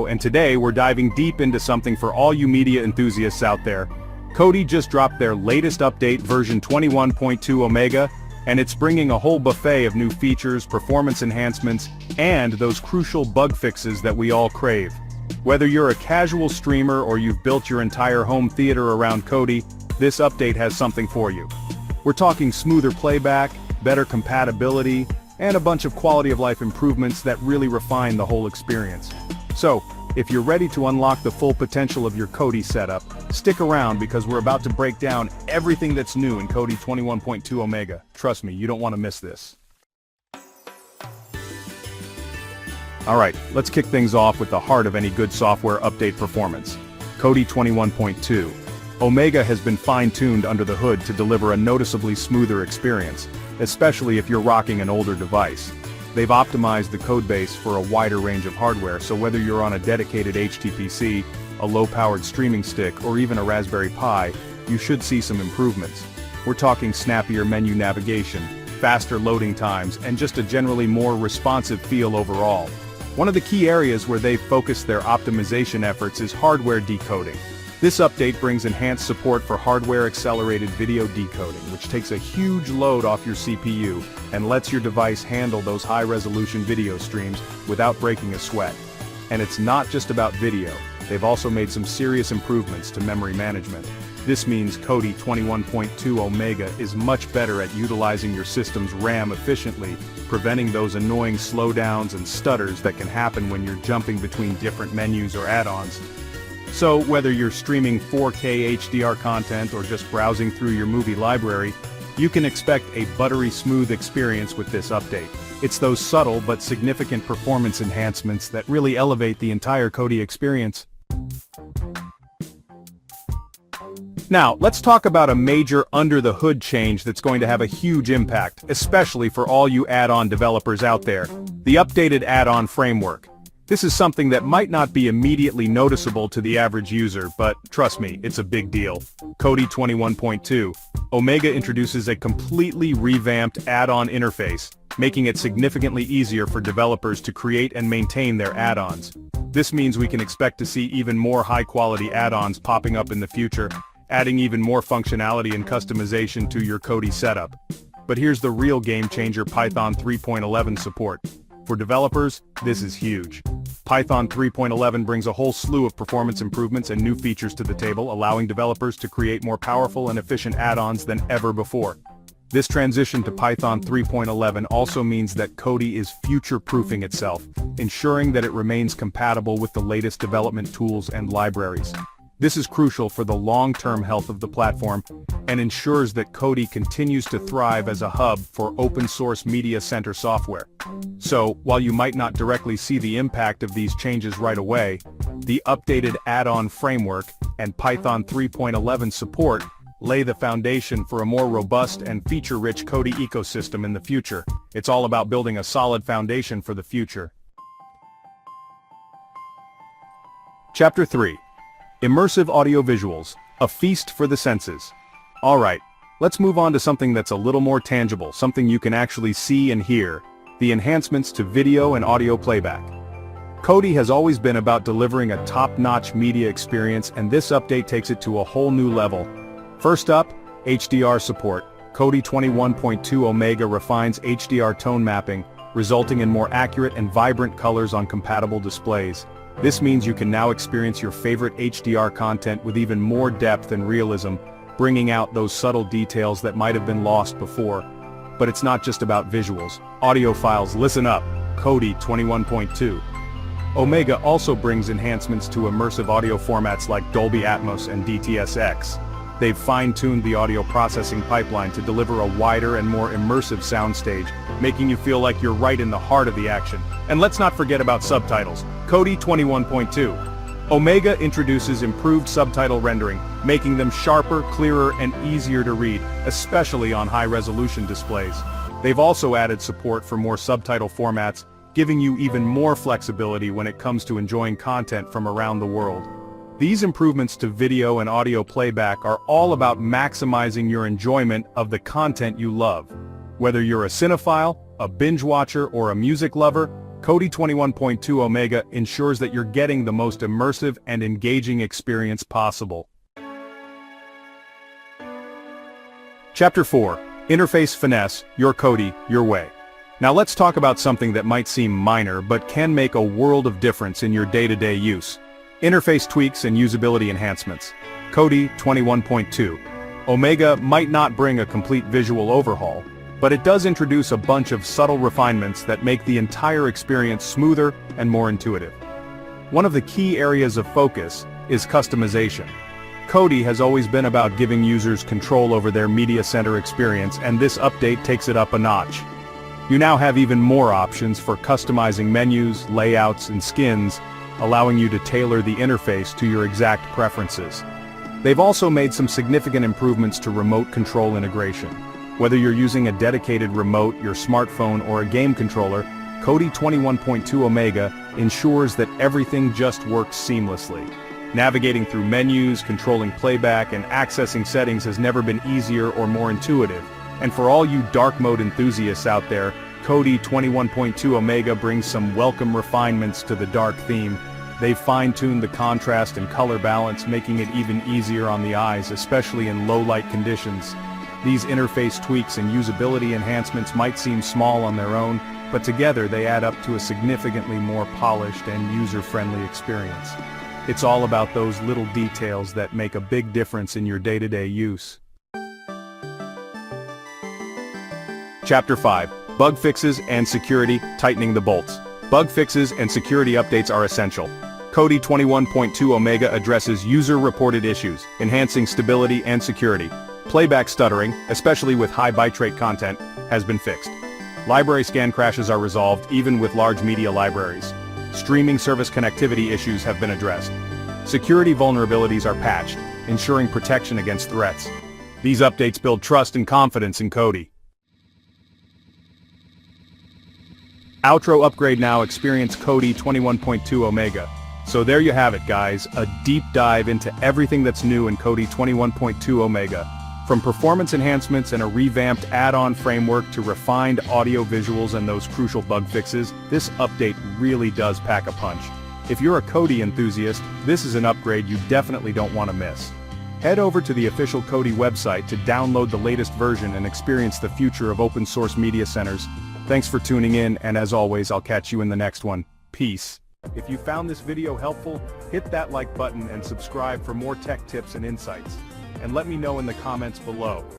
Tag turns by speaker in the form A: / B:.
A: and today we're diving deep into something for all you media enthusiasts out there. Kodi just dropped their latest update, version 21.2 Omega, and it's bringing a whole buffet of new features, performance enhancements, and those crucial bug fixes that we all crave. Whether you're a casual streamer or you've built your entire home theater around Kodi, this update has something for you. We're talking smoother playback, better compatibility, and a bunch of quality of life improvements that really refine the whole experience. So, if you're ready to unlock the full potential of your Kodi setup, stick around because we're about to break down everything that's new in Kodi 21.2 Omega. Trust me, you don't want to miss this. Alright, let's kick things off with the heart of any good software update performance. Kodi 21.2 Omega has been fine-tuned under the hood to deliver a noticeably smoother experience, especially if you're rocking an older device. They've optimized the codebase for a wider range of hardware, so whether you're on a dedicated HTPC, a low-powered streaming stick, or even a Raspberry Pi, you should see some improvements. We're talking snappier menu navigation, faster loading times, and just a generally more responsive feel overall. One of the key areas where they've focused their optimization efforts is hardware decoding. This update brings enhanced support for hardware-accelerated video decoding, which takes a huge load off your CPU and lets your device handle those high-resolution video streams without breaking a sweat. And it's not just about video, they've also made some serious improvements to memory management. This means Kodi 21.2 Omega is much better at utilizing your system's RAM efficiently, preventing those annoying slowdowns and stutters that can happen when you're jumping between different menus or add-ons. So, whether you're streaming 4K HDR content or just browsing through your movie library, you can expect a buttery smooth experience with this update. It's those subtle but significant performance enhancements that really elevate the entire Kodi experience. Now, let's talk about a major under-the-hood change that's going to have a huge impact, especially for all you add-on developers out there: the updated add-on framework. This is something that might not be immediately noticeable to the average user, but trust me, it's a big deal. Kodi 21.2 Omega introduces a completely revamped add-on interface, making it significantly easier for developers to create and maintain their add-ons. This means we can expect to see even more high-quality add-ons popping up in the future, adding even more functionality and customization to your Kodi setup. But here's the real game-changer: Python 3.11 support. For developers, this is huge. Python 3.11 brings a whole slew of performance improvements and new features to the table, allowing developers to create more powerful and efficient add-ons than ever before. This transition to Python 3.11 also means that Kodi is future-proofing itself, ensuring that it remains compatible with the latest development tools and libraries. This is crucial for the long-term health of the platform and ensures that Kodi continues to thrive as a hub for open-source media center software. So, while you might not directly see the impact of these changes right away, the updated add-on framework and Python 3.11 support lay the foundation for a more robust and feature-rich Kodi ecosystem in the future. It's all about building a solid foundation for the future. Chapter 3. Immersive audiovisuals, a feast for the senses. Alright, let's move on to something that's a little more tangible, something you can actually see and hear: the enhancements to video and audio playback. Kodi has always been about delivering a top-notch media experience, and this update takes it to a whole new level. First up, HDR support. Kodi 21.2 Omega refines HDR tone mapping, resulting in more accurate and vibrant colors on compatible displays. This means you can now experience your favorite HDR content with even more depth and realism, bringing out those subtle details that might have been lost before. But it's not just about visuals. Audiophiles, listen up. Kodi 21.2 Omega also brings enhancements to immersive audio formats like Dolby Atmos and DTS:X. They've fine-tuned the audio processing pipeline to deliver a wider and more immersive soundstage, making you feel like you're right in the heart of the action. And let's not forget about subtitles. Kodi 21.2 Omega introduces improved subtitle rendering, making them sharper, clearer, and easier to read, especially on high-resolution displays. They've also added support for more subtitle formats, giving you even more flexibility when it comes to enjoying content from around the world. These improvements to video and audio playback are all about maximizing your enjoyment of the content you love. Whether you're a cinephile, a binge watcher, or a music lover, Kodi 21.2 Omega ensures that you're getting the most immersive and engaging experience possible. Chapter 4. Interface Finesse, your Kodi, your way. Now let's talk about something that might seem minor but can make a world of difference in your day-to-day use. Interface tweaks and usability enhancements. Kodi 21.2 Omega might not bring a complete visual overhaul, but it does introduce a bunch of subtle refinements that make the entire experience smoother and more intuitive. One of the key areas of focus is customization. Kodi has always been about giving users control over their media center experience, and this update takes it up a notch. You now have even more options for customizing menus, layouts, and skins, allowing you to tailor the interface to your exact preferences. They've also made some significant improvements to remote control integration. Whether you're using a dedicated remote, your smartphone, or a game controller, Kodi 21.2 Omega ensures that everything just works seamlessly. Navigating through menus, controlling playback, and accessing settings has never been easier or more intuitive. And for all you dark mode enthusiasts out there, Kodi 21.2 Omega brings some welcome refinements to the dark theme. They've fine-tuned the contrast and color balance, making it even easier on the eyes, especially in low-light conditions. These interface tweaks and usability enhancements might seem small on their own, but together they add up to a significantly more polished and user-friendly experience. It's all about those little details that make a big difference in your day-to-day use. Chapter 5. Bug Fixes and Security, Tightening the Bolts. Bug fixes and security updates are essential. Kodi 21.2 Omega addresses user-reported issues, enhancing stability and security. Playback stuttering, especially with high bitrate content, has been fixed. Library scan crashes are resolved even with large media libraries. Streaming service connectivity issues have been addressed. Security vulnerabilities are patched, ensuring protection against threats. These updates build trust and confidence in Kodi. Outro upgrade now. Experience Kodi 21.2 Omega. So there you have it, guys, a deep dive into everything that's new in Kodi 21.2 Omega. From performance enhancements and a revamped add-on framework to refined audio visuals and those crucial bug fixes, this update really does pack a punch. If you're a Kodi enthusiast, this is an upgrade you definitely don't want to miss. Head over to the official Kodi website to download the latest version and experience the future of open-source media centers. Thanks for tuning in, and as always, I'll catch you in the next one. Peace. If you found this video helpful, hit that like button and subscribe for more tech tips and insights. And let me know in the comments below.